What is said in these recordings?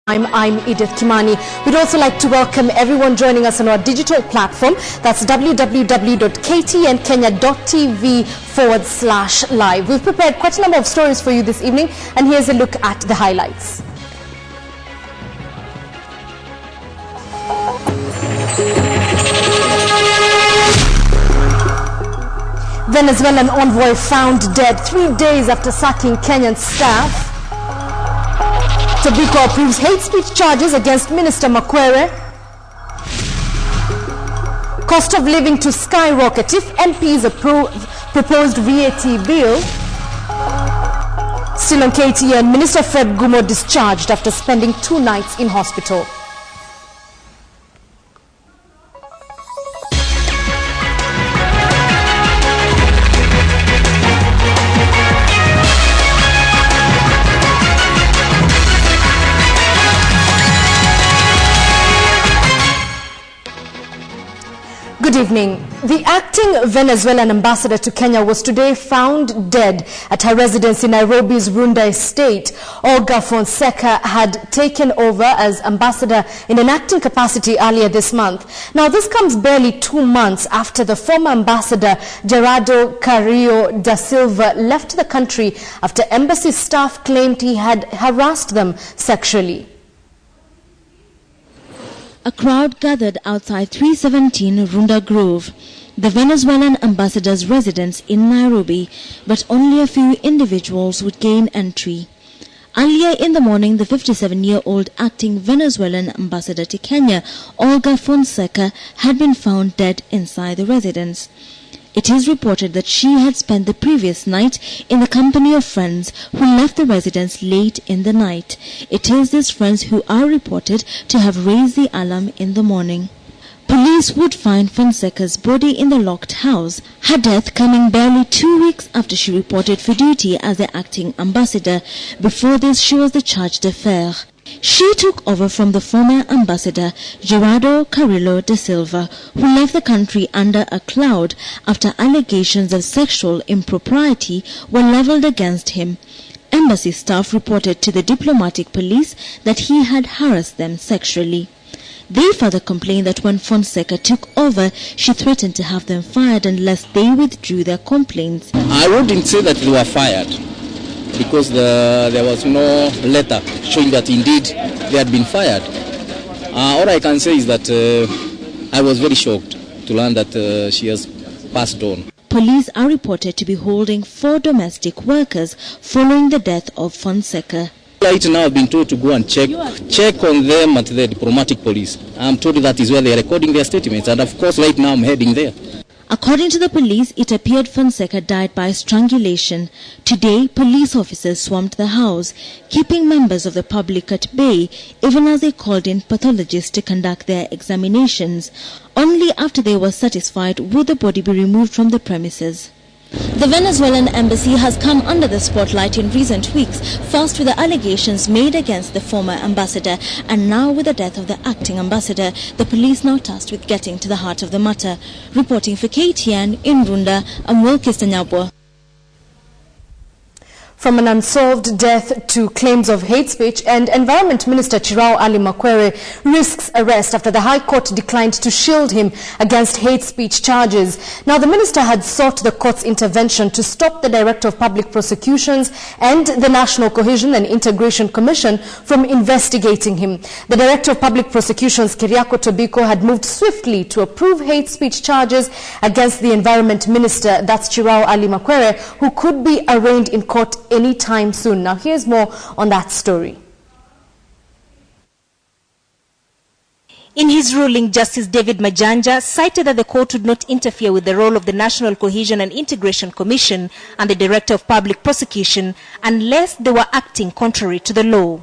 I'm Edith Kimani. We'd also like to welcome everyone joining us on our digital platform. That's www.ktnkenya.tv/live. We've prepared quite a number of stories for you this evening, and here's a look at the highlights. Venezuelan envoy found dead 3 days after sacking Kenyan staff. Tobiko approves hate speech charges against Minister Makwere. Cost of living to skyrocket if MPs approve proposed VAT bill. Still on KTN, Minister Fred Gumo discharged after spending 2 nights in hospital. Good evening. The acting Venezuelan ambassador to Kenya was today found dead at her residence in Nairobi's Runda estate. Olga Fonseca had taken over as ambassador in an acting capacity earlier this month. Now, this comes barely 2 months after the former ambassador Gerardo Carrillo da Silva left the country after embassy staff claimed he had harassed them sexually. A crowd gathered outside 317 Runda Grove, the Venezuelan ambassador's residence in Nairobi, but only a few individuals would gain entry. Earlier in the morning, the 57-year-old acting Venezuelan ambassador to Kenya, Olga Fonseca, had been found dead inside the residence. It is reported that she had spent the previous night in the company of friends who left the residence late in the night. It is these friends who are reported to have raised the alarm in the morning. Police would find Fonseca's body in the locked house, her death coming barely 2 weeks after she reported for duty as the acting ambassador. Before this, she was the charge d'affaires. She took over from the former ambassador, Gerardo Carrillo da Silva, who left the country under a cloud after allegations of sexual impropriety were leveled against him. Embassy staff reported to the diplomatic police that he had harassed them sexually. They further complained that when Fonseca took over, she threatened to have them fired unless they withdrew their complaints. I wouldn't say that they were fired, because there was no letter showing that indeed they had been fired. All I can say is that I was very shocked to learn that she has passed on. Police are reported to be holding 4 domestic workers following the death of Fonseca. Right now I've been told to go and check on them at the diplomatic police. I'm told that is where they are recording their statements, and of course right now I'm heading there. According to the police, it appeared Fonseca died by strangulation. Today, police officers swarmed the house, keeping members of the public at bay, even as they called in pathologists to conduct their examinations. Only after they were satisfied would the body be removed from the premises. The Venezuelan embassy has come under the spotlight in recent weeks, first with the allegations made against the former ambassador, and now with the death of the acting ambassador. The police now tasked with getting to the heart of the matter. Reporting for KTN in Runda, I'm Wilkis Tanyabwa. From an unsolved death to claims of hate speech, and Environment Minister Chirao Ali Makwere risks arrest after the High Court declined to shield him against hate speech charges. Now, the minister had sought the court's intervention to stop the Director of Public Prosecutions and the National Cohesion and Integration Commission from investigating him. The Director of Public Prosecutions, Keriako Tobiko, had moved swiftly to approve hate speech charges against the Environment Minister, that's Chirao Ali Makwere, who could be arraigned in court anytime soon. Now, here's more on that story. In his ruling, Justice David Majanja cited that the court would not interfere with the role of the National Cohesion and Integration Commission and the Director of Public Prosecution unless they were acting contrary to the law.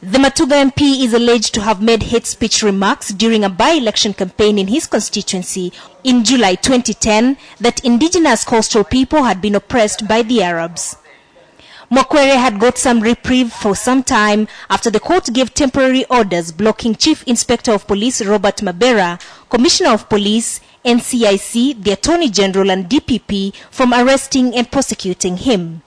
The Matuga MP is alleged to have made hate speech remarks during a by-election campaign in his constituency in July 2010 that indigenous coastal people had been oppressed by the Arabs. Makwere had got some reprieve for some time after the court gave temporary orders blocking Chief Inspector of Police Robert Mabera, Commissioner of Police, NCIC, the Attorney General and DPP from arresting and prosecuting him.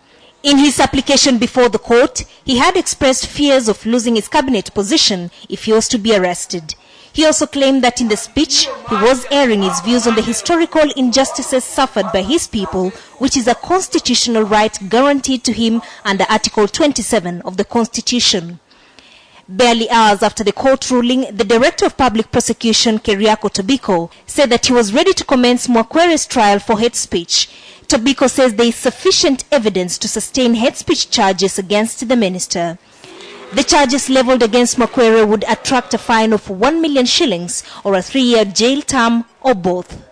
In his application before the court, he had expressed fears of losing his cabinet position if he was to be arrested. He also claimed that in the speech, he was airing his views on the historical injustices suffered by his people, which is a constitutional right guaranteed to him under Article 27 of the Constitution. Barely hours after the court ruling, the Director of Public Prosecution, Keriako Tobiko, said that he was ready to commence Mwakwere's trial for hate speech. Tobiko says there is sufficient evidence to sustain hate speech charges against the minister. The charges leveled against Mwakwere would attract a fine of 1 million shillings or a 3-year jail term or both.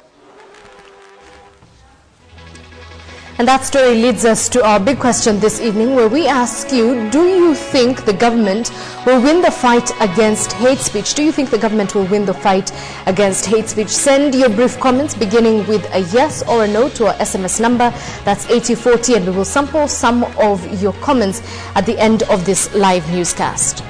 And that story leads us to our big question this evening, where we ask you, do you think the government will win the fight against hate speech? Do you think the government will win the fight against hate speech? Send your brief comments beginning with a yes or a no to our SMS number. That's 8040, and we will sample some of your comments at the end of this live newscast.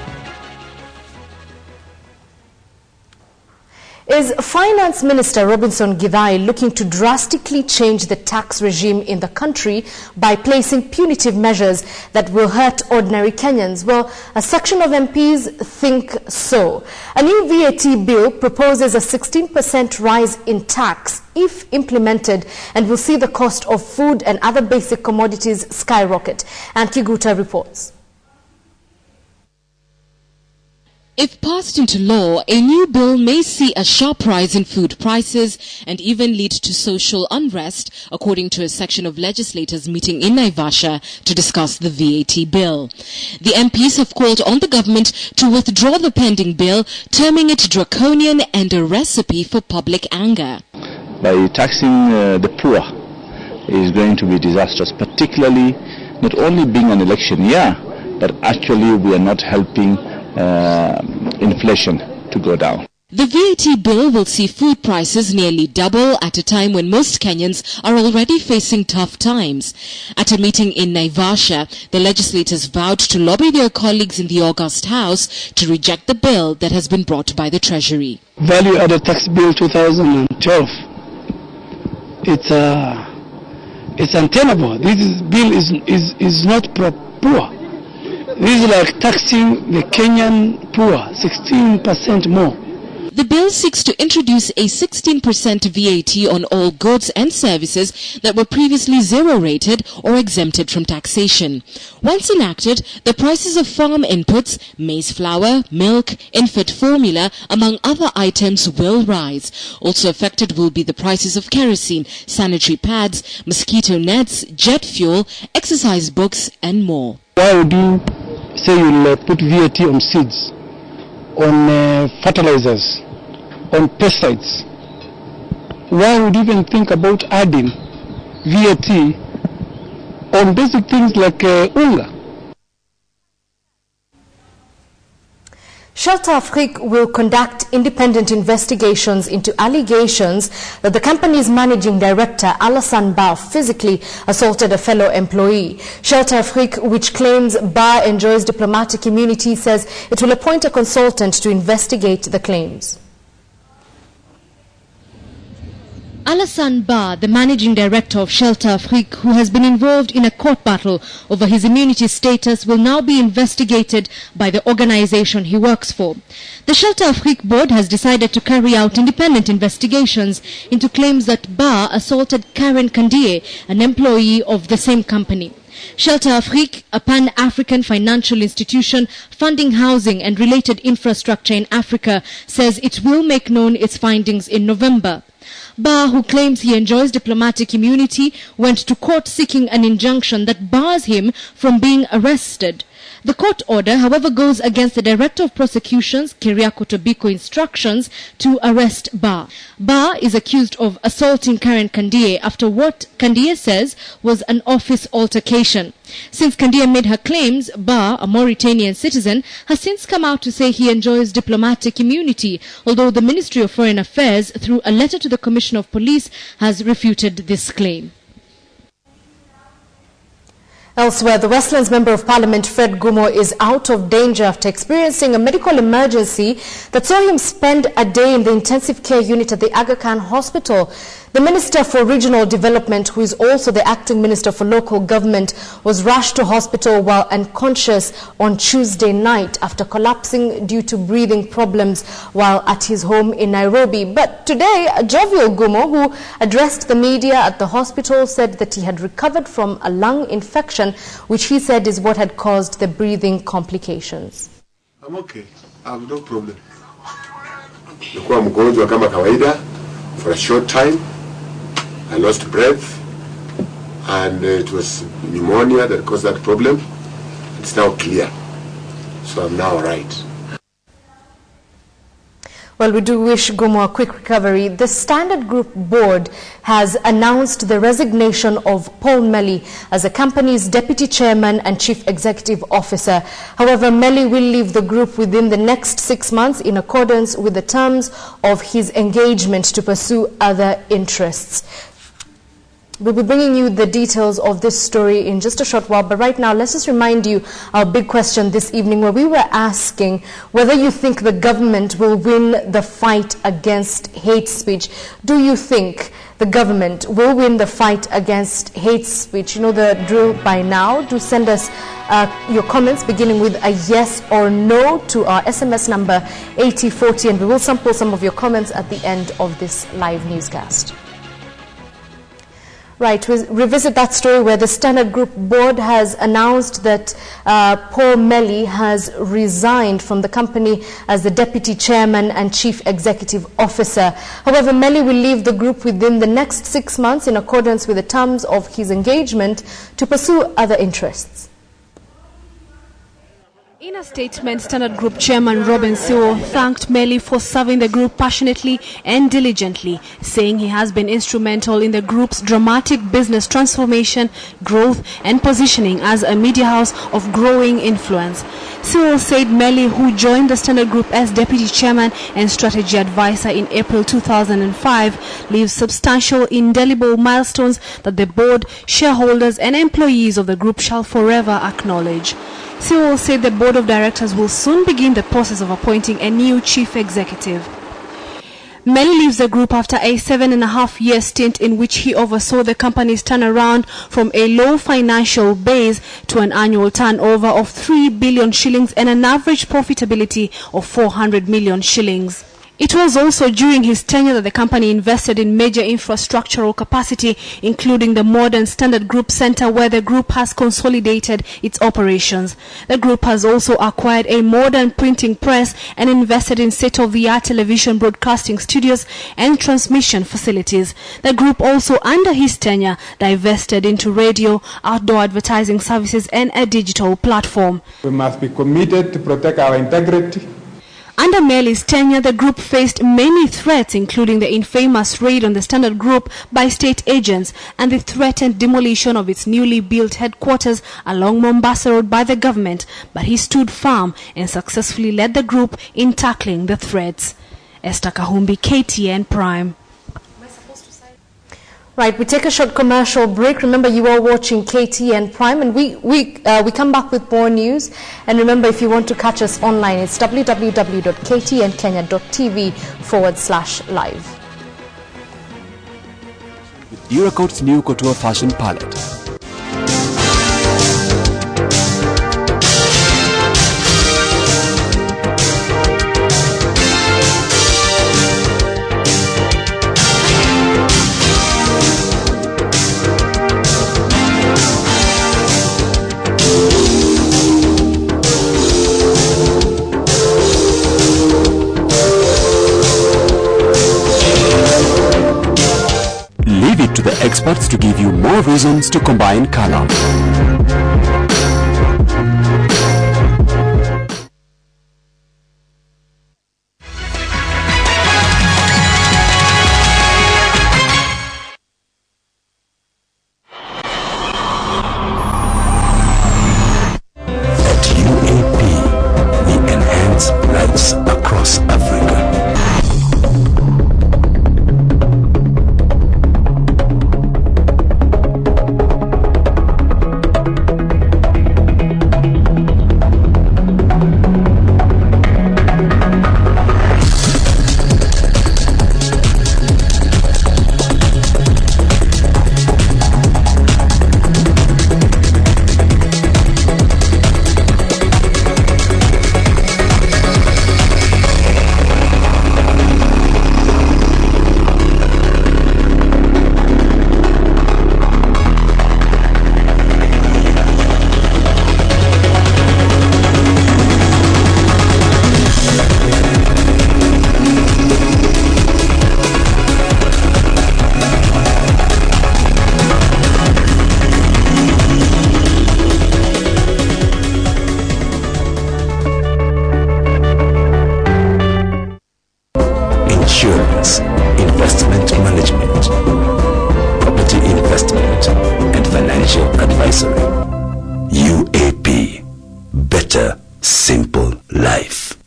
Is Finance Minister Robinson Githai looking to drastically change the tax regime in the country by placing punitive measures that will hurt ordinary Kenyans? Well, a section of MPs think so. A new VAT bill proposes a 16% rise in tax if implemented, and will see the cost of food and other basic commodities skyrocket. And Kiguta reports. If passed into law, a new bill may see a sharp rise in food prices and even lead to social unrest, according to a section of legislators meeting in Naivasha to discuss the VAT bill. The MPs have called on the government to withdraw the pending bill, terming it draconian and a recipe for public anger. By taxing the poor is going to be disastrous, particularly not only being an election year, but actually we are not helping inflation to go down. The VAT bill will see food prices nearly double at a time when most Kenyans are already facing tough times. At a meeting in Naivasha, the legislators vowed to lobby their colleagues in the August House to reject the bill that has been brought by the Treasury. Value Added Tax Bill 2012. It's untenable. This bill is not poor. This is like taxing the Kenyan poor 16% more. The bill seeks to introduce a 16% VAT on all goods and services that were previously zero-rated or exempted from taxation. Once enacted, the prices of farm inputs, maize flour, milk, infant formula, among other items will rise. Also affected will be the prices of kerosene, sanitary pads, mosquito nets, jet fuel, exercise books, and more. Why would you say you'll put VAT on seeds, on fertilizers, on pesticides? Why would you even think about adding VAT on basic things like unga? Shelter Afrique will conduct independent investigations into allegations that the company's managing director, Alassane Ba, physically assaulted a fellow employee. Shelter Afrique, which claims Ba enjoys diplomatic immunity, says it will appoint a consultant to investigate the claims. Alassane Ba, the managing director of Shelter Afrique, who has been involved in a court battle over his immunity status, will now be investigated by the organization he works for. The Shelter Afrique board has decided to carry out independent investigations into claims that Ba assaulted Karen Kandie, an employee of the same company. Shelter Afrique, a pan-African financial institution funding housing and related infrastructure in Africa, says it will make known its findings in November. Ba, who claims he enjoys diplomatic immunity, went to court seeking an injunction that bars him from being arrested. The court order, however, goes against the Director of Prosecution's, Keriako Tobiko, instructions to arrest Ba. Ba is accused of assaulting Karen Kandie after what Kandie says was an office altercation. Since Kandie made her claims, Ba, a Mauritanian citizen, has since come out to say he enjoys diplomatic immunity, although the Ministry of Foreign Affairs, through a letter to the Commissioner of Police, has refuted this claim. Elsewhere, the Westlands Member of Parliament Fred Gumo is out of danger after experiencing a medical emergency that saw him spend a day in the intensive care unit at the Aga Khan Hospital. The Minister for Regional Development, who is also the acting Minister for Local Government, was rushed to hospital while unconscious on Tuesday night after collapsing due to breathing problems while at his home in Nairobi. But today, Jovial Gumo, who addressed the media at the hospital, said that he had recovered from a lung infection, which he said is what had caused the breathing complications. I'm okay. I have no problem. Nilikuwa mgonjwa kama kawaida for a short time. I lost breath, and it was pneumonia that caused that problem. It's now clear, so I'm now all right. Well, we do wish Gumo a quick recovery. The Standard Group board has announced the resignation of Paul Melly as the company's deputy chairman and chief executive officer. However, Melly will leave the group within the next 6 months in accordance with the terms of his engagement to pursue other interests. We'll be bringing you the details of this story in just a short while, but right now let's just remind you our big question this evening, where we were asking whether you think the government will win the fight against hate speech. Do you think the government will win the fight against hate speech? You know the drill by now. Do send us your comments beginning with a yes or no to our SMS number 8040, and we will sample some of your comments at the end of this live newscast. Right, we revisit that story where the Standard Group board has announced that Paul Melly has resigned from the company as the deputy chairman and chief executive officer. However, Melly will leave the group within the next 6 months in accordance with the terms of his engagement to pursue other interests. In a statement, Standard Group Chairman Robin Sewell thanked Melly for serving the group passionately and diligently, saying he has been instrumental in the group's dramatic business transformation, growth and positioning as a media house of growing influence. Sewell said Melly, who joined the Standard Group as deputy chairman and strategy advisor in April 2005, leaves substantial, indelible milestones that the board, shareholders and employees of the group shall forever acknowledge. Sewell said the board of directors will soon begin the process of appointing a new chief executive. Melly leaves the group after a 7.5-year stint in which he oversaw the company's turnaround from a low financial base to an annual turnover of 3 billion shillings and an average profitability of 400 million shillings. It was also during his tenure that the company invested in major infrastructural capacity, including the modern Standard Group Center, where the group has consolidated its operations. The group has also acquired a modern printing press and invested in state-of-the-art television broadcasting studios and transmission facilities. The group also, under his tenure, divested into radio, outdoor advertising services and a digital platform. We must be committed to protect our integrity. Under Melly's tenure, the group faced many threats, including the infamous raid on the Standard Group by state agents and the threatened demolition of its newly built headquarters along Mombasa Road by the government, but he stood firm and successfully led the group in tackling the threats. Esther Kahumbi, KTN Prime. Right, we take a short commercial break. Remember, you are watching KTN Prime, and we come back with more news. And remember, if you want to catch us online, it's www.ktnkenya.tv/live. Duracoat's new couture fashion palette. Leave it to the experts to give you more reasons to combine color. At UAP, we enhance lives across Africa. insurance, investment management, property investment, and financial advisory. UAP. Better, simple life.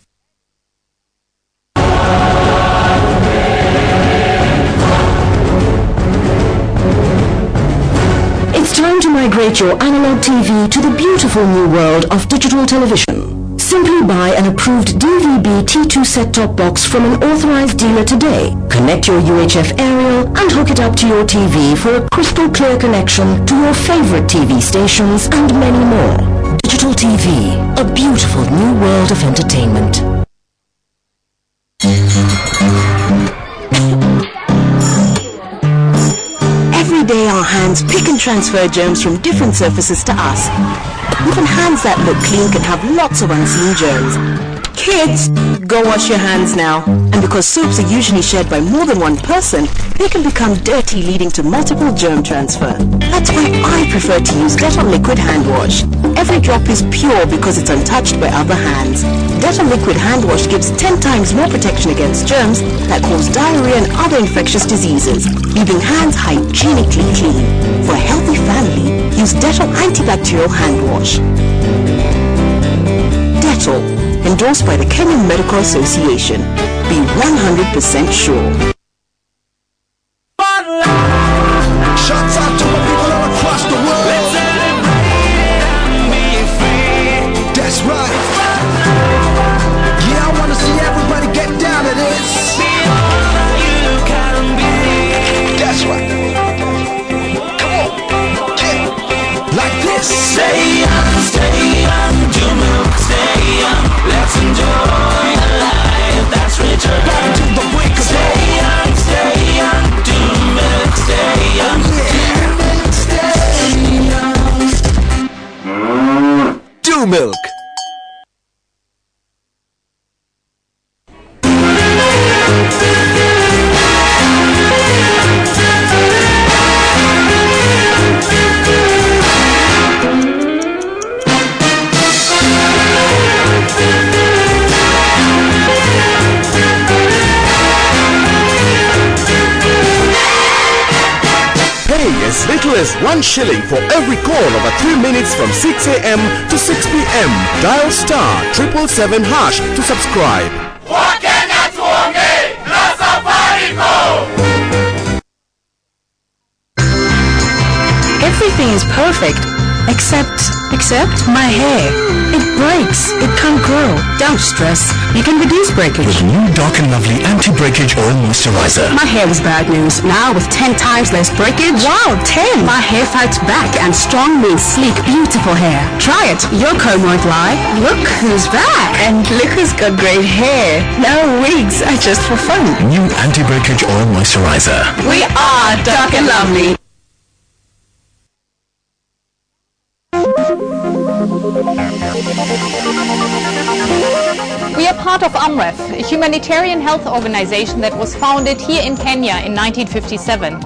It's time to migrate your analog TV to the beautiful new world of digital television. Simply buy an approved DVB T2 set-top box from an authorized dealer today. Connect your UHF aerial and hook it up to your TV for a crystal clear connection to your favorite TV stations and many more. Digital TV, a beautiful new world of entertainment. Every day our hands pick and transfer germs from different surfaces to us. Even hands that look clean can have lots of unseen germs. Kids, go wash your hands now. And because soaps are usually shared by more than one person, they can become dirty, leading to multiple germ transfer. That's why I prefer to use Dettol Liquid Hand Wash. Every drop is pure because it's untouched by other hands. Dettol Liquid Hand Wash gives 10 times more protection against germs that cause diarrhea and other infectious diseases, leaving hands hygienically clean. For a healthy family, use Dettol Antibacterial Hand Wash. Dettol, endorsed by the Kenyan Medical Association. Be 100% sure. Shouts out to my people all across the world. Let's celebrate and be free. That's right. Yeah, I want to see everybody get down to this. Be all that you can be. That's right. Come on. Yeah. Like this. Stay young, do milk, stay young. Let's enjoy the life that's returned. Back to the break of day. Stay young, do milk, stay young. Yeah. Do milk. As little as 1 shilling for every call over 3 minutes from 6 a.m. to 6 p.m. Dial star 777 hash to subscribe. Everything is perfect, except my hair. It breaks. It can't grow. Don't stress. You can reduce breakage. With new Dark and Lovely Anti-Breakage Oil Moisturizer. My hair was bad news. Now with 10 times less breakage. Wow, 10! My hair fights back, and strong means sleek, beautiful hair. Try it. Your comb won't lie. Look who's back. And look who's got great hair. No wigs are just for fun. New Anti-Breakage Oil Moisturizer. We are Dark and Lovely. We are part of AMREF, a humanitarian health organization that was founded here in Kenya in 1957.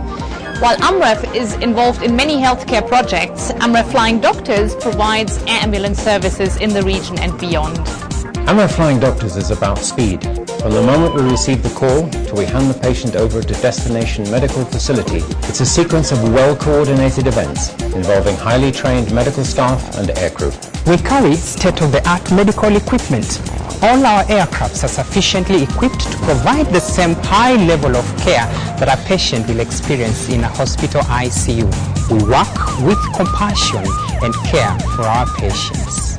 While AMREF is involved in many healthcare projects, AMREF Flying Doctors provides air ambulance services in the region and beyond. AMREF Flying Doctors is about speed. From the moment we receive the call till we hand the patient over to destination medical facility, it's a sequence of well-coordinated events involving highly trained medical staff and aircrew. We carry state-of-the-art medical equipment. All our aircrafts are sufficiently equipped to provide the same high level of care that a patient will experience in a hospital ICU. We work with compassion and care for our patients.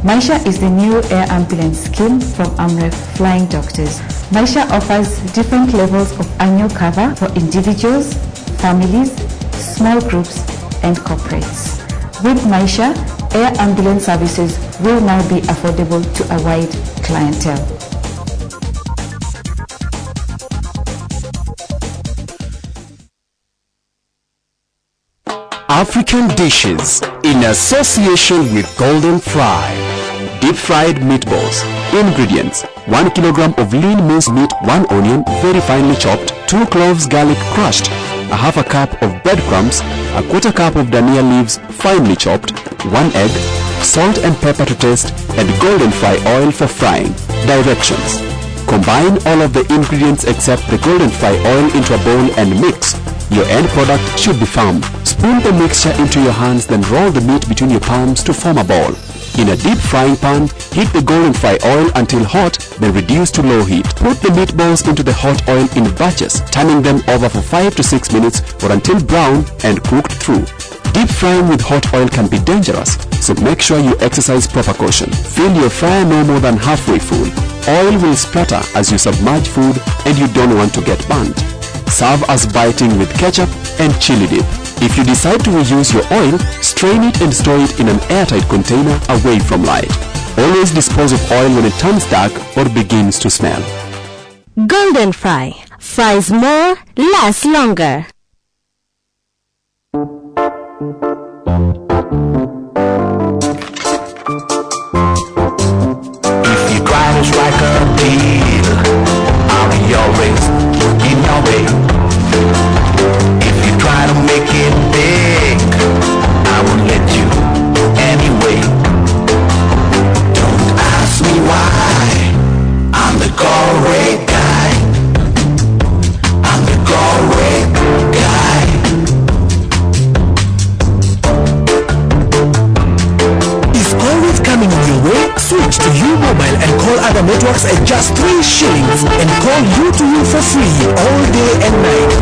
Maisha is the new air ambulance scheme from AMREF Flying Doctors. Maisha offers different levels of annual cover for individuals, families, small groups, and corporates. With Maisha, air ambulance services will now be affordable to a wide clientele. African dishes in association with Golden Fry. Deep fried meatballs. Ingredients: 1 kilogram of lean minced meat, 1 onion very finely chopped, 2 cloves garlic crushed, a half a cup of breadcrumbs, a quarter cup of dania leaves finely chopped, 1 egg, salt and pepper to taste, and golden fry oil for frying. Directions: Combine all of the ingredients except the golden fry oil into a bowl and mix. Your end product should be firm. Spoon the mixture into your hands, then roll the meat between your palms to form a ball. In a deep frying pan, heat the golden fry oil until hot, then reduce to low heat. Put the meatballs into the hot oil in batches, turning them over for 5 to 6 minutes or until brown and cooked through. Deep frying with hot oil can be dangerous, so make sure you exercise proper caution. Fill your fryer no more than halfway full. Oil will splatter as you submerge food and you don't want to get burnt. Serve as biting with ketchup and chili dip. If you decide to reuse your oil, strain it and store it in an airtight container away from light. Always dispose of oil when it turns dark or begins to smell. Golden Fry. Fries more, lasts longer. If you try to strike a deal, I'll be always in your way. If you try to make it big, I won't let you anyway. Don't ask me why, I'm the correct guy. I'm the correct guy. Is always coming your way? Switch to U-Mobile and call other networks at just 3 shillings and call you to you for free all day and night.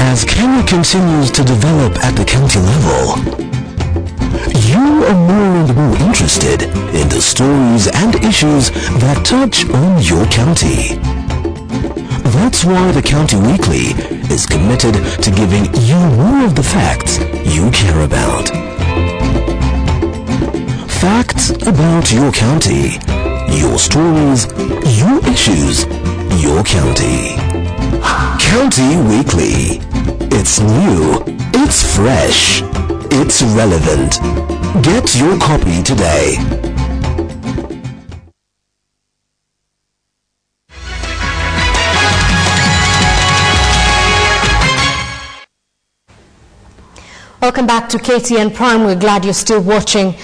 As Kenya continues to develop at the county level, you are more and more interested in the stories and issues that touch on your county. That's why the County Weekly is committed to giving you more of the facts you care about. Facts about your county, your stories, your issues, your county. County Weekly. It's new, it's fresh, it's relevant. Get your copy today. Welcome back to KTN Prime. We're glad you're still watching.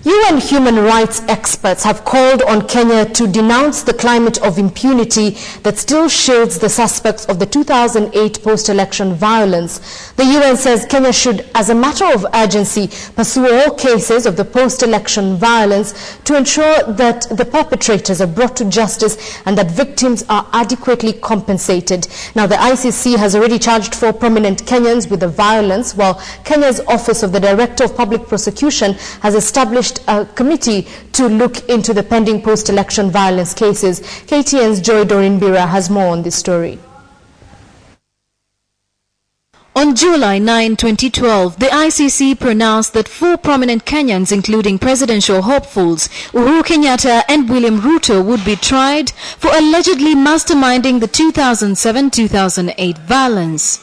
UN human rights experts have called on Kenya to denounce the climate of impunity that still shields the suspects of the 2008 post-election violence. The UN says Kenya should, as a matter of urgency, pursue all cases of the post-election violence to ensure that the perpetrators are brought to justice and that victims are adequately compensated. Now, the ICC has already charged 4 prominent Kenyans with the violence, while Kenya's Office of the Director of Public Prosecution has established a committee to look into the pending post-election violence cases. KTN's Joy Dorinbira has more on this story. On July 9, 2012, the ICC pronounced that 4 prominent Kenyans, including presidential hopefuls Uhuru Kenyatta and William Ruto, would be tried for allegedly masterminding the 2007-2008 violence.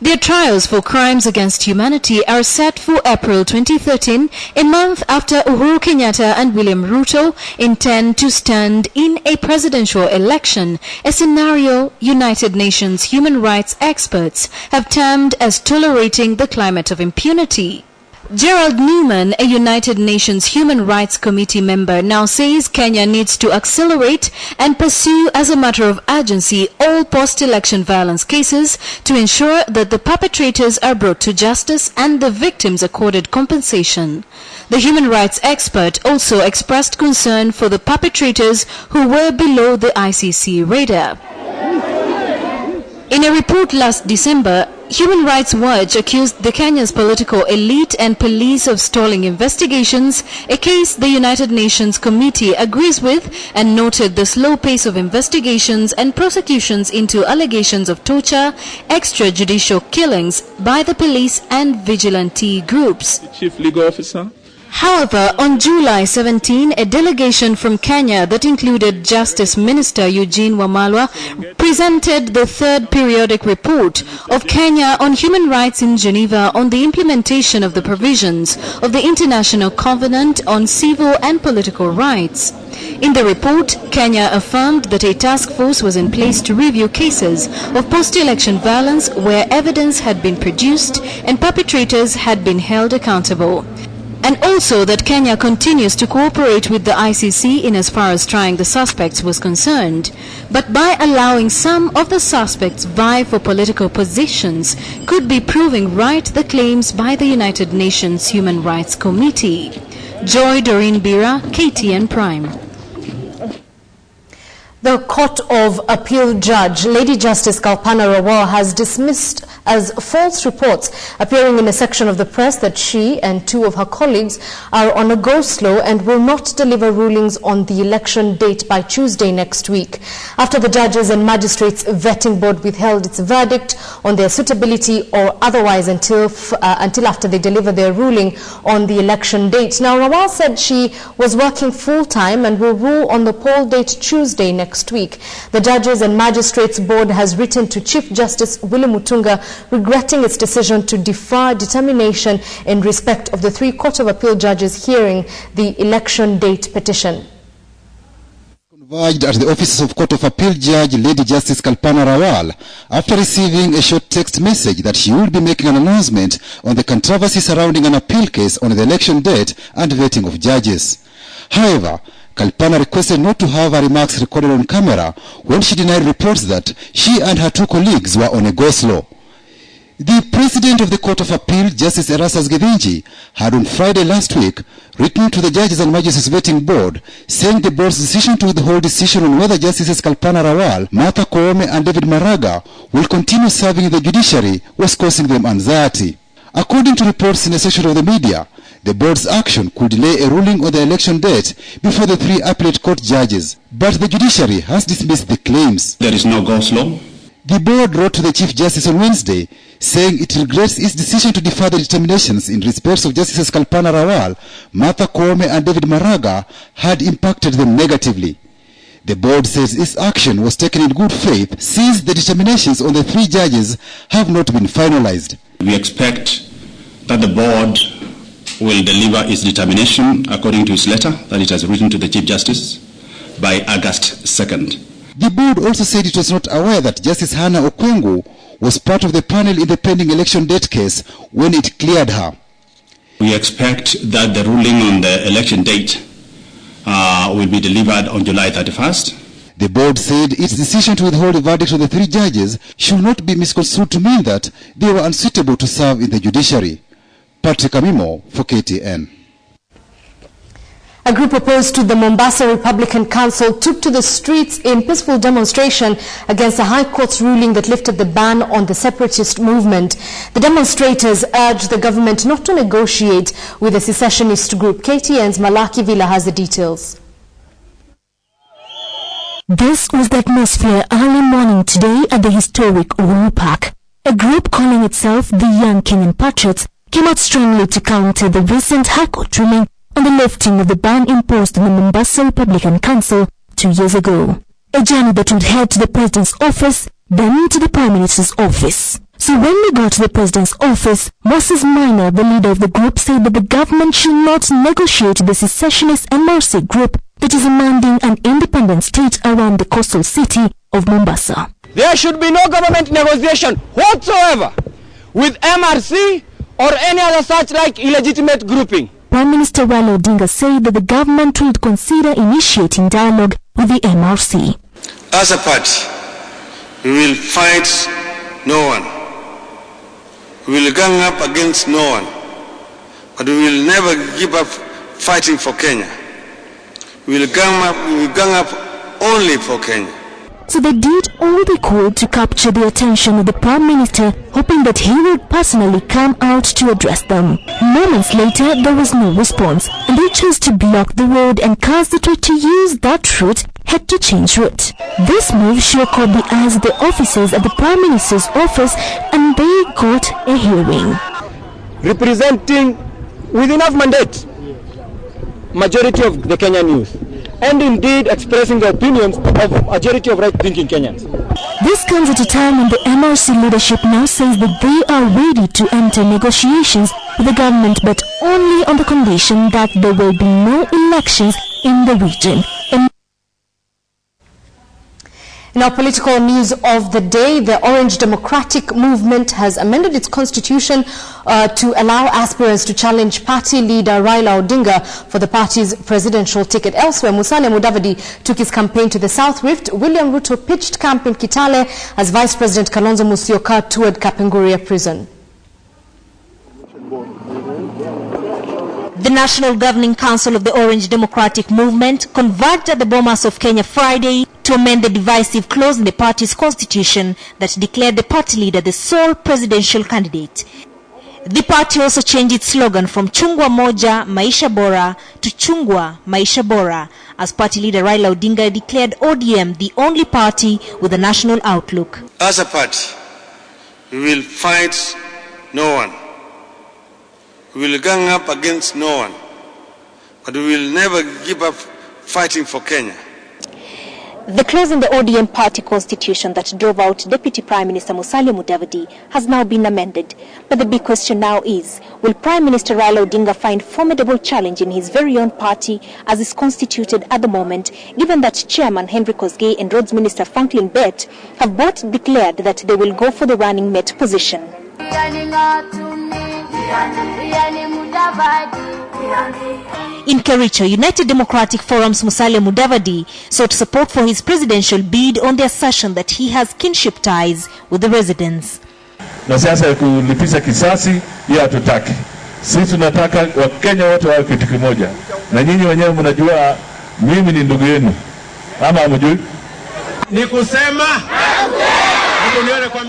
Their trials for crimes against humanity are set for April 2013, a month after Uhuru Kenyatta and William Ruto intend to stand in a presidential election, a scenario United Nations human rights experts have termed as tolerating the climate of impunity. Gerald Newman, a United Nations Human Rights Committee member, now says Kenya needs to accelerate and pursue as a matter of urgency all post-election violence cases to ensure that the perpetrators are brought to justice and the victims accorded compensation. The human rights expert also expressed concern for the perpetrators who were below the ICC radar. In a report last December, Human Rights Watch accused the Kenya's political elite and police of stalling investigations, a case the United Nations Committee agrees with, and noted the slow pace of investigations and prosecutions into allegations of torture, extrajudicial killings by the police and vigilante groups. Chief Legal Officer. However, on July 17, a delegation from Kenya that included Justice Minister Eugene Wamalwa presented the third periodic report of Kenya on human rights in Geneva on the implementation of the provisions of the International Covenant on Civil and Political Rights. In the report, Kenya affirmed that a task force was in place to review cases of post-election violence where evidence had been produced and perpetrators had been held accountable. And also that Kenya continues to cooperate with the ICC in as far as trying the suspects was concerned, but by allowing some of the suspects vie for political positions could be proving right the claims by the United Nations Human Rights Committee. Joy Doreen Bira, KTN Prime. The Court of Appeal judge, Lady Justice Kalpana Rawal, has dismissed as false reports appearing in a section of the press that she and two of her colleagues are on a go-slow and will not deliver rulings on the election date by Tuesday next week. After the Judges and Magistrates Vetting Board withheld its verdict on their suitability or otherwise until after they deliver their ruling on the election date. Now, Rawal said she was working full-time and will rule on the poll date Tuesday next week. The Judges and Magistrates Board has written to Chief Justice Willy Mutunga regretting its decision to defer determination in respect of the three Court of Appeal judges hearing the election date petition. Converged at the offices of Court of Appeal Judge Lady Justice Kalpana Rawal after receiving a short text message that she would be making an announcement on the controversy surrounding an appeal case on the election date and vetting of judges. However, Kalpana requested not to have her remarks recorded on camera when she denied reports that she and her two colleagues were on a go-slow. The President of the Court of Appeal, Justice Erastus Githinji, had on Friday last week written to the Judges and Magistrates Vetting Board, saying the board's decision to withhold decision on whether Justices Kalpana Rawal, Martha Koome and David Maraga will continue serving in the judiciary was causing them anxiety. According to reports in a section of the media, the board's action could delay a ruling on the election date before the three appellate court judges, but the judiciary has dismissed the claims. There is no go-slow. The board wrote to the Chief Justice on Wednesday, saying it regrets its decision to defer the determinations in respect of Justices Kalpana Rawal, Martha Koome and David Maraga had impacted them negatively. The board says its action was taken in good faith since the determinations on the three judges have not been finalized. We expect that the board will deliver its determination according to its letter that it has written to the Chief Justice by August 2nd. The board also said it was not aware that Justice Hannah Okwengu was part of the panel in the pending election date case when it cleared her. We expect that the ruling on the election date will be delivered on July 31st. The board said its decision to withhold the verdict of the three judges should not be misconstrued to mean that they were unsuitable to serve in the judiciary. Patrick Amimo for KTN. A group opposed to the Mombasa Republican Council took to the streets in peaceful demonstration against the High Court's ruling that lifted the ban on the separatist movement. The demonstrators urged the government not to negotiate with the secessionist group. KTN's Malaki Villa has the details. This was the atmosphere early morning today at the historic Uhuru Park. A group calling itself the Young Kenyan Patriots came out strongly to counter the recent High Court ruling on the lifting of the ban imposed on the Mombasa Republican Council 2 years ago. A journey that would head to the President's office, then to the Prime Minister's office. So when we got to the President's office, Moses Minor, the leader of the group, said that the government should not negotiate with the secessionist MRC group that is demanding an independent state around the coastal city of Mombasa. There should be no government negotiation whatsoever with MRC or any other such like illegitimate grouping. Prime Minister Raila Odinga said that the government would consider initiating dialogue with the MRC. As a party, we will fight no one. We will gang up against no one. But we will never give up fighting for Kenya. We will gang up only for Kenya. So they did all they could to capture the attention of the Prime Minister, hoping that he would personally come out to address them. Moments later, there was no response, and they chose to block the road, and cars that were to use that route had to change route. This move sure caught the eyes of the officers at the Prime Minister's office, and they got a hearing. Representing with enough mandate majority of the Kenyan youth, and indeed expressing the opinions of majority of right-thinking Kenyans. This comes at a time when the MRC leadership now says that they are ready to enter negotiations with the government, but only on the condition that there will be no elections in the region. In our political news of the day, the Orange Democratic Movement has amended its constitution to allow aspirants to challenge party leader Raila Odinga for the party's presidential ticket. Elsewhere, Musalia Mudavadi took his campaign to the South Rift. William Ruto pitched camp in Kitale as Vice President Kalonzo Musyoka toured Kapenguria prison. The National Governing Council of the Orange Democratic Movement converged at the Bomas of Kenya Friday to amend the divisive clause in the party's constitution that declared the party leader the sole presidential candidate. The party also changed its slogan from Chungwa Moja Maisha Bora to Chungwa Maisha Bora, as party leader Raila Odinga declared ODM the only party with a national outlook. As a party, we will fight no one. We will gang up against no one, but we will never give up fighting for Kenya. The clause in the ODM party constitution that drove out Deputy Prime Minister Musalia Mudavadi has now been amended. But the big question now is, will Prime Minister Raila Odinga find formidable challenge in his very own party as is constituted at the moment, given that Chairman Henry Kosgei and Roads Minister Franklin Bett have both declared that they will go for the running mate position. In Kericho, United Democratic Forum's Musalia Mudavadi sought support for his presidential bid on the assertion that he has kinship ties with the residents. Na siasa ya kulipiza kisasi hiyo hatutaki. Sisi tunataka Wakenya wote wawe kitu kimoja. Na nyinyi wenyewe mnajua mimi ni ndugu yenu. Ama hamjui? Ni kusema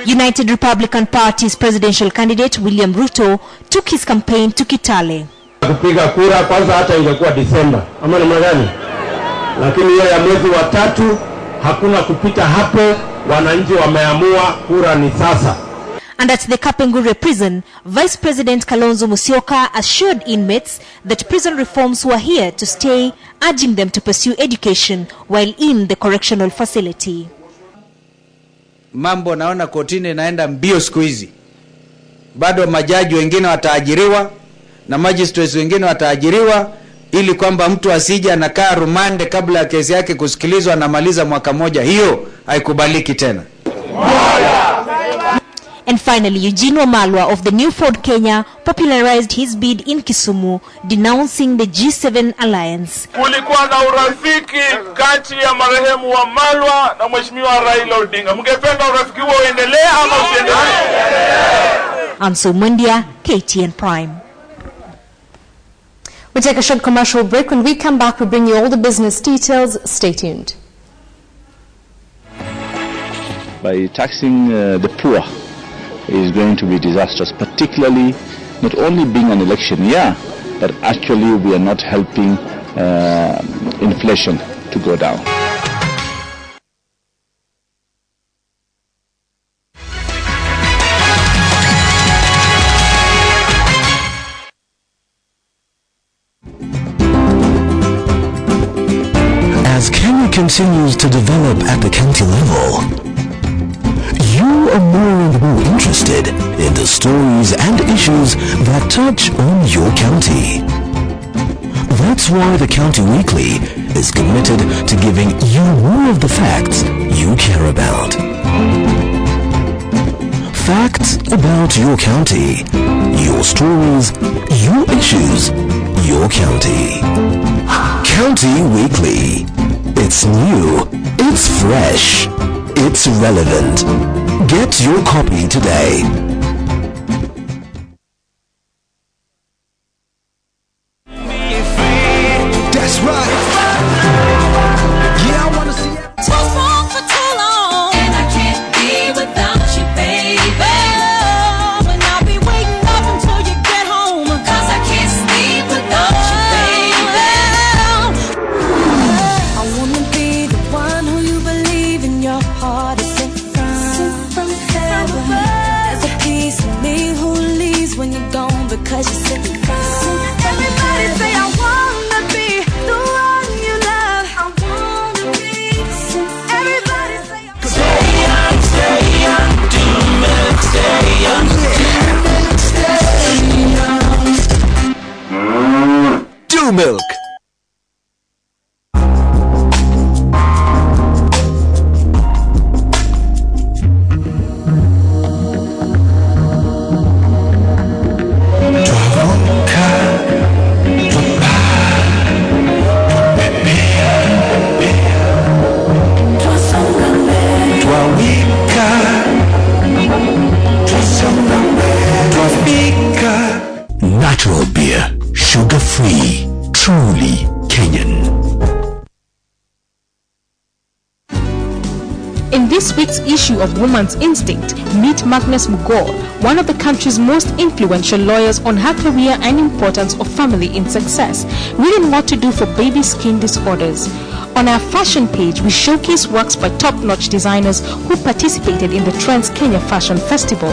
United Republican Party's presidential candidate William Ruto took his campaign to Kitale. Kupiga kura kwanza hata ingekuwa Disemba ama namna gani, lakini hiyo ya mwezi wa 3 hakuna kupita hapo. Wananchi wameamua kura ni sasa. And at the Kapenguria prison, Vice President Kalonzo Musyoka assured inmates that prison reforms were here to stay, urging them to pursue education while in the correctional facility. Mambo naona kotini naenda mbio siku hizi. Bado majaji wengine wataajiriwa na magistrates wengine wataajiriwa, ili kwamba mtu asije anakaa rumande kabla ya kesi yake kusikilizwa na maliza mwaka moja. Hiyo haikubaliki tena. And finally, Eugene Wamalwa of the New Ford Kenya popularized his bid in Kisumu, denouncing the G7 alliance. Kulikuwa na urafiki kati ya marehemu Wamalwa na Mheshimiwa Raila Odinga. Mngependa urafiki huo uendelee ama usiendelee? Anso Mundia, KTN Prime. We take a short commercial break. When we come back, we bring you all the business details. Stay tuned. By taxing the poor is going to be disastrous, particularly not only being an election year, but actually we are not helping inflation to go down. As Kenya continues to develop at the county level, you are more and more interested in the stories and issues that touch on your county. That's why the County Weekly is committed to giving you more of the facts you care about. Facts about your county, your stories, your issues, your county. County Weekly. It's new, it's fresh, it's relevant. Get your copy today. That's right. Yeah, I wanna see it. Too strong for too long, and I can't be without you, baby. Oh, and I'll be waiting up until you get home, 'cause I can't sleep without you, baby. I wanna be the one who you believe in your heart is sent from heaven. There's a True Milk. Natural beer, sugar-free, truly Kenyan. In this week's issue of Woman's Instinct, meet Magnus Mugor, one of the country's most influential lawyers on her career and importance of family in success, reading what to do for baby skin disorders. On our fashion page, we showcase works by top-notch designers who participated in the Trends Kenya Fashion Festival.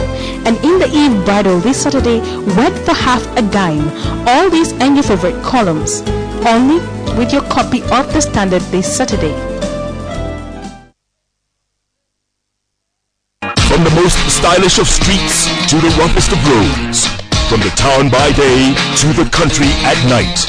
And in the Eve Bridal this Saturday, wed for half a dime. All these and your favorite columns, only with your copy of The Standard this Saturday. From the most stylish of streets to the roughest of roads, from the town by day to the country at night.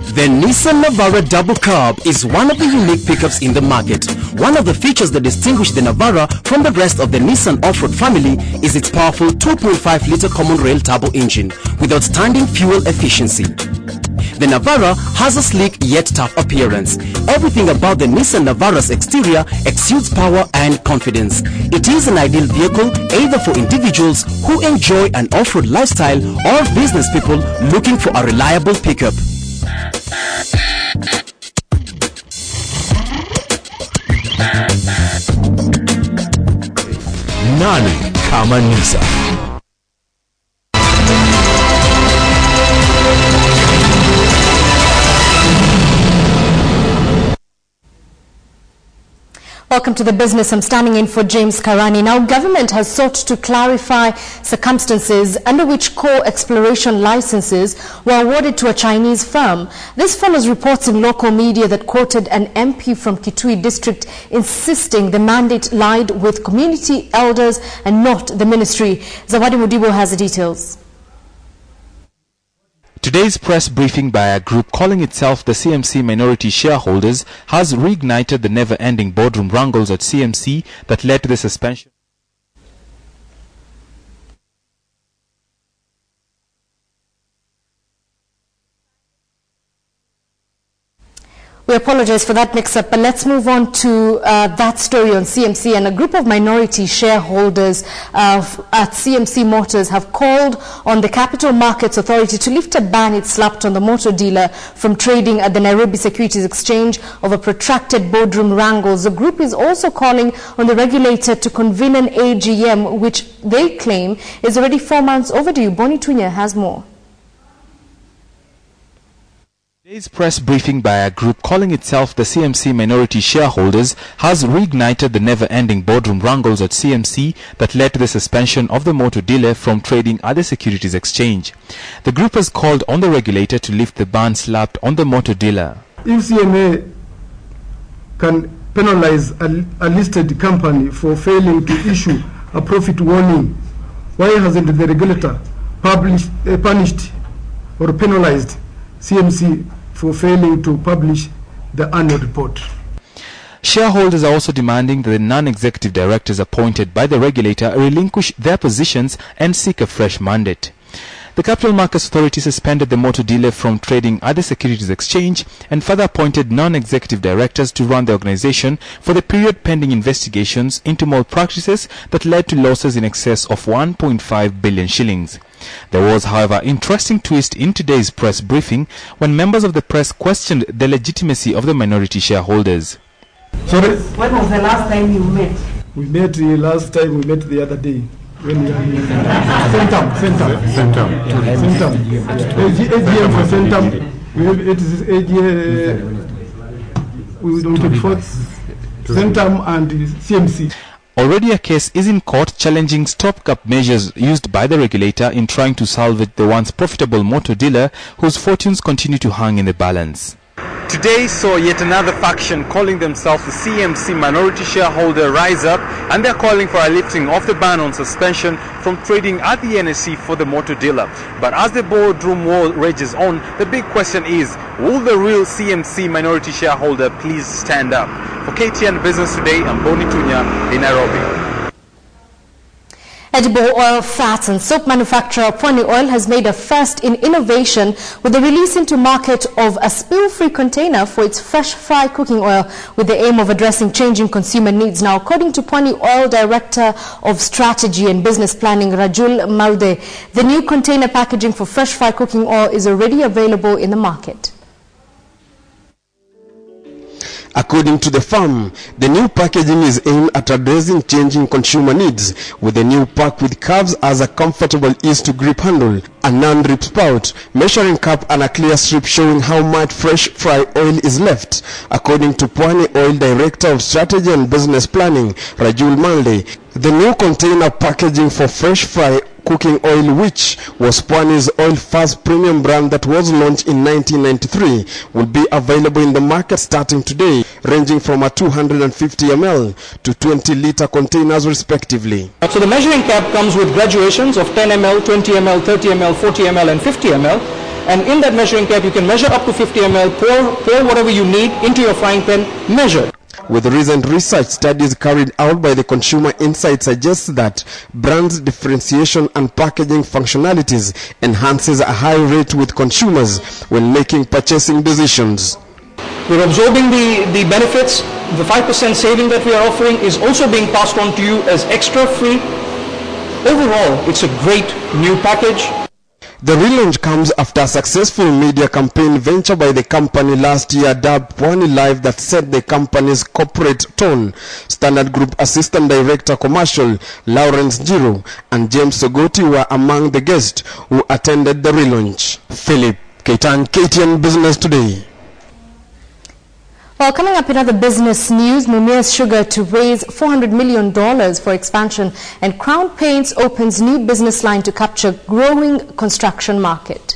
The Nissan Navara Double Cab is one of the unique pickups in the market. One of the features that distinguish the Navara from the rest of the Nissan off-road family is its powerful 2.5-litre common rail turbo engine with outstanding fuel efficiency. The Navara has a sleek yet tough appearance. Everything about the Nissan Navara's exterior exudes power and confidence. It is an ideal vehicle either for individuals who enjoy an off-road lifestyle or business people looking for a reliable pickup. Nani kama Nissan? Welcome to the business. I'm standing in for James Karani. Now, government has sought to clarify circumstances under which coal exploration licenses were awarded to a Chinese firm. This follows reports in local media that quoted an MP from Kitui district insisting the mandate lied with community elders and not the ministry. Zawadi Mudibo has the details. Today's press briefing by a group calling itself the CMC Minority Shareholders has reignited the never-ending boardroom wrangles at CMC that led to the suspension. We apologize for that mix-up, but let's move on to that story on CMC. And a group of minority shareholders at CMC Motors have called on the Capital Markets Authority to lift a ban it slapped on the motor dealer from trading at the Nairobi Securities Exchange over protracted boardroom wrangles. The group is also calling on the regulator to convene an AGM, which they claim is already 4 months overdue. Bonnie Tunya has more. Today's press briefing by a group calling itself the CMC Minority Shareholders has reignited the never-ending boardroom wrangles at CMC that led to the suspension of the motor dealer from trading at the Securities Exchange. The group has called on the regulator to lift the ban slapped on the motor dealer. If CMA can penalize a listed company for failing to issue a profit warning, why hasn't the regulator punished or penalized CMC for failing to publish the annual report? Shareholders are also demanding that the non-executive directors appointed by the regulator relinquish their positions and seek a fresh mandate. The Capital Markets Authority suspended the motor dealer from trading at the Securities Exchange and further appointed non-executive directors to run the organization for the period pending investigations into malpractices that led to losses in excess of 1.5 billion shillings. There was, however, an interesting twist in today's press briefing when members of the press questioned the legitimacy of the minority shareholders. Sorry? When was the last time you met? We met last time, we met the other day. When we are here. Centum. AGM for Centum. It is AGM. We don't take for Centum and CMC. Already a case is in court challenging stopgap measures used by the regulator in trying to salvage the once profitable motor dealer whose fortunes continue to hang in the balance. Today saw yet another faction calling themselves the CMC minority shareholder rise up, and they're calling for a lifting of the ban on suspension from trading at the NSE for the motor dealer. But as the boardroom war rages on, the big question is, will the real CMC minority shareholder please stand up? For KTN Business Today, I'm Boni Tunya in Nairobi. Edible oil, fats and soap manufacturer Pwani Oil has made a first in innovation with the release into market of a spill-free container for its fresh fry cooking oil with the aim of addressing changing consumer needs. Now, according to Pwani Oil Director of Strategy and Business Planning Rajul Malde, the new container packaging for fresh fry cooking oil is already available in the market. According to the firm, the new packaging is aimed at addressing changing consumer needs, with the new pack with curves as a comfortable ease-to-grip handle, a non-drip spout, measuring cup and a clear strip showing how much fresh fry oil is left. According to Pwani Oil Director of Strategy and Business Planning, Rajul Malde, the new container packaging for fresh fry cooking oil, which was Pwani's Oil Fast premium brand that was launched in 1993, will be available in the market starting today, ranging from a 250 ml to 20-liter containers respectively. So the measuring cap comes with graduations of 10 ml, 20 ml, 30 ml, 40 ml and 50 ml. And in that measuring cap you can measure up to 50 ml, pour whatever you need into your frying pan, measure. With recent research studies carried out by the Consumer Insight suggests that brands differentiation and packaging functionalities enhances a high rate with consumers when making purchasing decisions. We're absorbing the benefits. The 5% saving that we are offering is also being passed on to you as extra free. Overall, it's a great new package. The relaunch comes after a successful media campaign venture by the company last year dubbed Pwani Live that set the company's corporate tone. Standard Group Assistant Director Commercial Lawrence Jiro and James Sogoti were among the guests who attended the relaunch. Philip Keitan, KTN Business Today. Well, coming up in other business news, Mumias Sugar to raise $400 million for expansion, and Crown Paints opens new business line to capture growing construction market.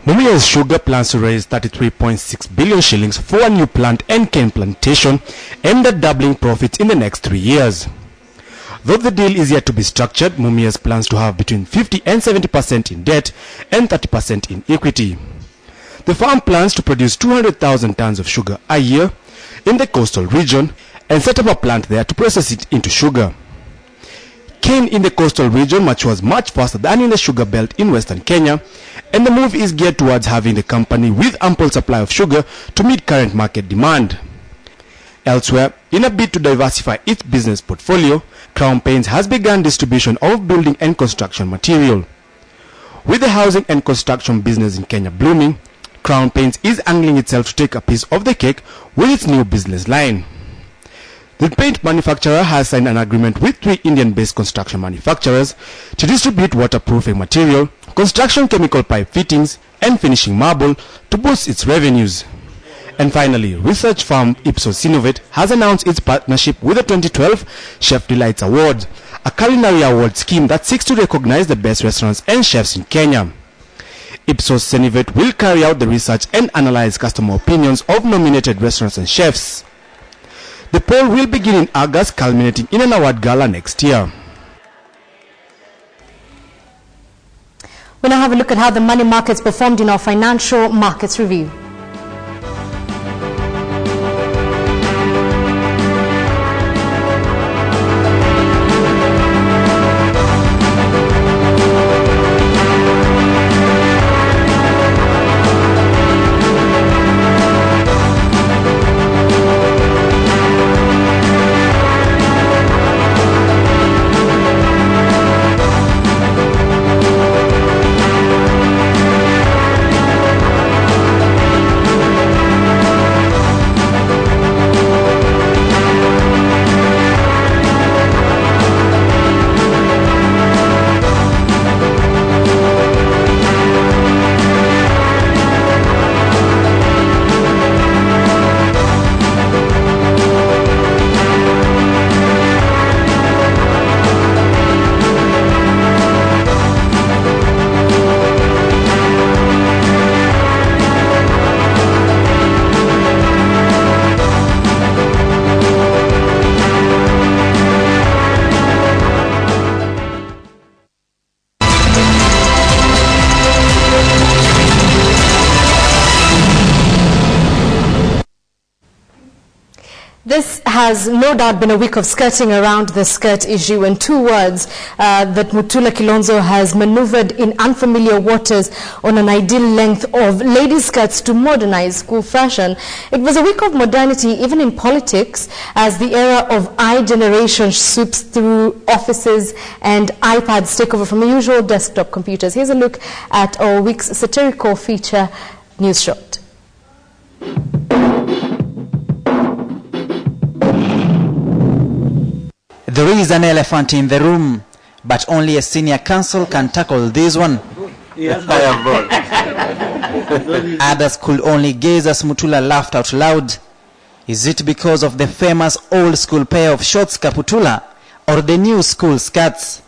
Mumias Sugar plans to raise 33.6 billion shillings for a new plant and cane plantation aimed at doubling profits in the next 3 years. Though the deal is yet to be structured, Mumias plans to have between 50 and 70% in debt and 30% in equity. The farm plans to produce 200,000 tons of sugar a year in the coastal region and set up a plant there to process it into sugar. Cane in the coastal region matures much faster than in the sugar belt in western Kenya, and the move is geared towards having the company with ample supply of sugar to meet current market demand. Elsewhere, in a bid to diversify its business portfolio, Crown Paints has begun distribution of building and construction material. With the housing and construction business in Kenya blooming, Crown Paints is angling itself to take a piece of the cake with its new business line. The paint manufacturer has signed an agreement with 3 Indian-based construction manufacturers to distribute waterproofing material, construction chemical pipe fittings, and finishing marble to boost its revenues. And finally, research firm Ipsos Innovate has announced its partnership with the 2012 Chef Delights Award, a culinary award scheme that seeks to recognize the best restaurants and chefs in Kenya. Ipsos Innovate will carry out the research and analyze customer opinions of nominated restaurants and chefs. The poll will begin in August, culminating in an award gala next year. We now have a look at how the money markets performed in our financial markets review. This has no doubt been a week of skirting around the skirt issue, and 2 words that Mutula Kilonzo has maneuvered in unfamiliar waters on an ideal length of ladies' skirts to modernize school fashion. It was a week of modernity even in politics, as the era of iGeneration sweeps through offices and iPads take over from the usual desktop computers. Here's a look at our week's satirical feature, News Shot. There is an elephant in the room, but only a senior counsel can tackle this one. Yes, I am. Others could only gaze as Mutula laughed out loud. Is it because of the famous old school pair of shorts Kaputula or the new school skirts?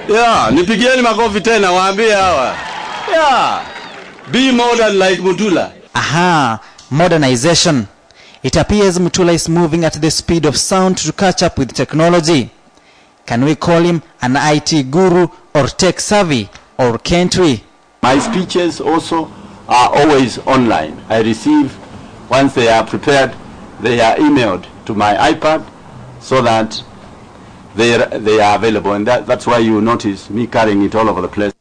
Yeah, nipigieni makofi tena waambie hawa. Yeah. Be modern like Mutula. Aha, modernization. It appears Mutula is moving at the speed of sound to catch up with technology. Can we call him an IT guru or tech savvy, or can't we? My speeches also are always online. I receive, once they are prepared, they are emailed to my iPad so that they are available. And that's why you notice me carrying it all over the place.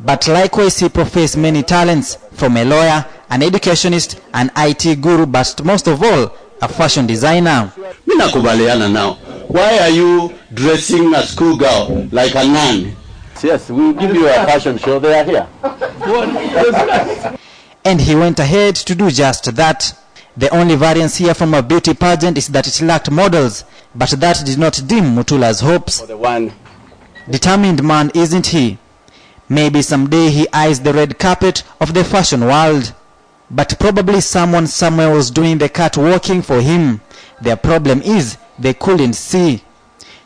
But likewise he professes many talents, from a lawyer, an educationist, an IT guru, but most of all, a fashion designer. Mina kubaliana now. Why are you dressing a schoolgirl like a nun? Yes, we'll give you a fashion show. They are here. And he went ahead to do just that. The only variance here from a beauty pageant is that it lacked models, but that did not dim Mutula's hopes. Determined man, isn't he? Maybe someday he eyes the red carpet of the fashion world. But probably someone somewhere was doing the catwalking for him. Their problem is they couldn't see.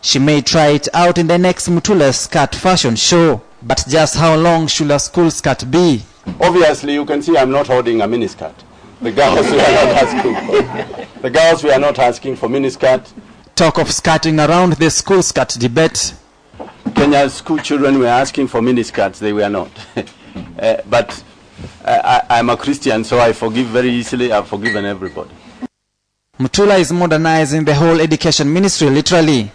She may try it out in the next Mutula skirt fashion show. But just how long should a school skirt be? Obviously, you can see I'm not holding a miniskirt. The girls we are not asking for. The girls we are not asking for miniskirt. Talk of skirting around the school skirt debate. Kenya's school children were asking for miniskirts, they were not. But I'm a Christian, so I forgive very easily. I've forgiven everybody. Mutula is modernizing the whole education ministry, literally.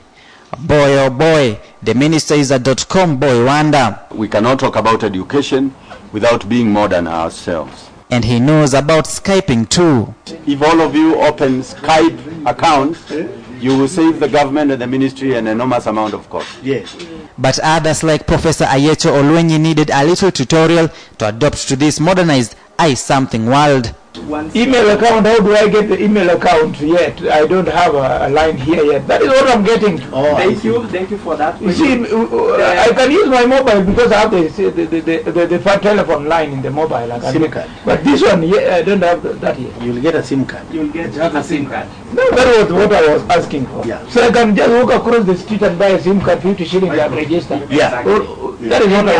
Boy oh boy, the minister is a .com boy wonder. We cannot talk about education without being modern ourselves. And he knows about Skyping too. If all of you open Skype accounts, you will save the government and the ministry an enormous amount of cost. Yes. But others like Professor Ayecho Olwenyi needed a little tutorial to adopt to this modernized I-something world. Email account, how do I get the email account yet? I don't have a line here yet. That is what I'm getting. Oh, thank you for that. You see, I can use my mobile because I have the telephone line in the mobile. SIM card. But this one, yeah, I don't have that yet. You'll get a SIM card. You'll get a SIM card. No, that was what I was asking for. Yeah. So I can just walk across the street and buy a SIM card, 50 shillings and register. Yeah. That is what I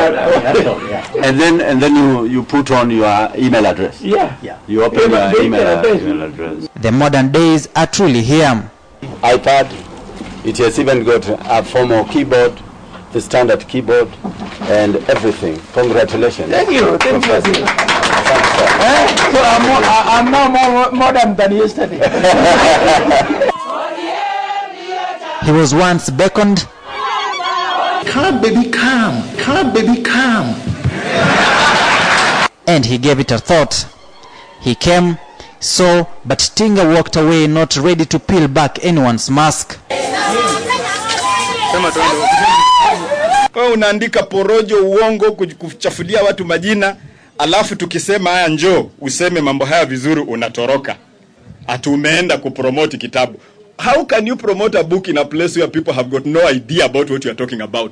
want. And then you put on your email address. Yeah. You open your email address. The modern days are truly here. iPad, it has even got a formal keyboard, the standard keyboard, and everything. Congratulations. Thank you. Thank you. So I'm now more modern than yesterday. He was once beckoned. Come, baby, come. Come, baby, come. And he gave it a thought. He came, saw, but Tinga walked away, not ready to peel back anyone's mask. Wewe unaandika porojo, uongo, kuchafulia watu majina, alafu tukisema haya njoo useme mambo haya vizuri unatoroka. Ati umeenda kupromote kitabu. How can you promote a book in a place where people have got no idea about what you are talking about?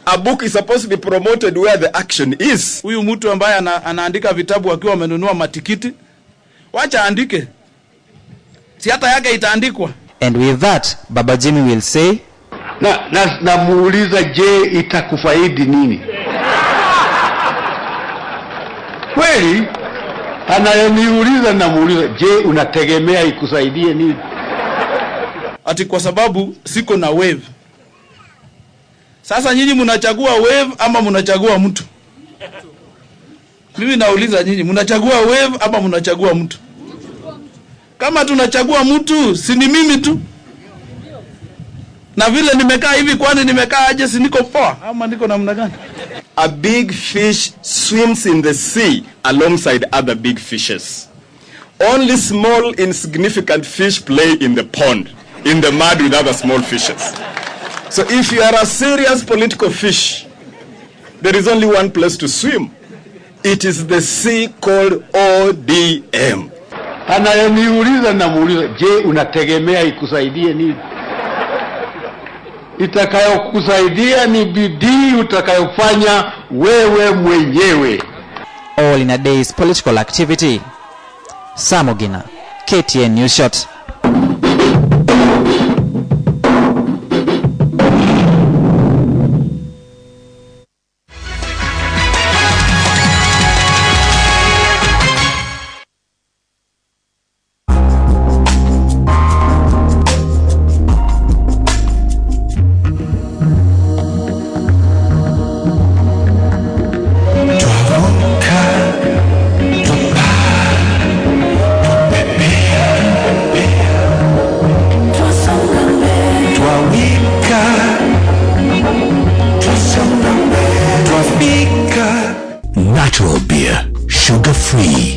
A book is supposed to be promoted where the action is. Huyu mtu ambaye anaandika vitabu akiwa amenunua matikiti, wacha andike. Si hata yake itaandikwa. And with that, Baba Jimmy will say, na muuliza, je, itakufaidi nini? Kweli anayeniuliza na muuliza, je, unategemea ikusaidie nini? Ati kwa sababu siko na wave. Sasa nyinyi mnachagua wave ama mnachagua mtu? Mimi nauliza nyinyi, mnachagua wave ama mnachagua mtu? Kama tunachagua mtu, si ni mimi tu. Na vile nimekaa hivi, kwani nimekaa aje, si niko poa ama niko namna gani? A big fish swims in the sea alongside other big fishes. Only small insignificant fish play in the pond, in the mud with other small fishes. So if you are a serious political fish, there is only one place to swim. It is the sea called ODM. Anayeniuliza namuuliza, je, unategemea ikusaidie nini? Itakayokusaidia ni bidii utakayofanya wewe mwenyewe. All in a day's political activity. Samogina, KTN News Shot. Natural beer, sugar free.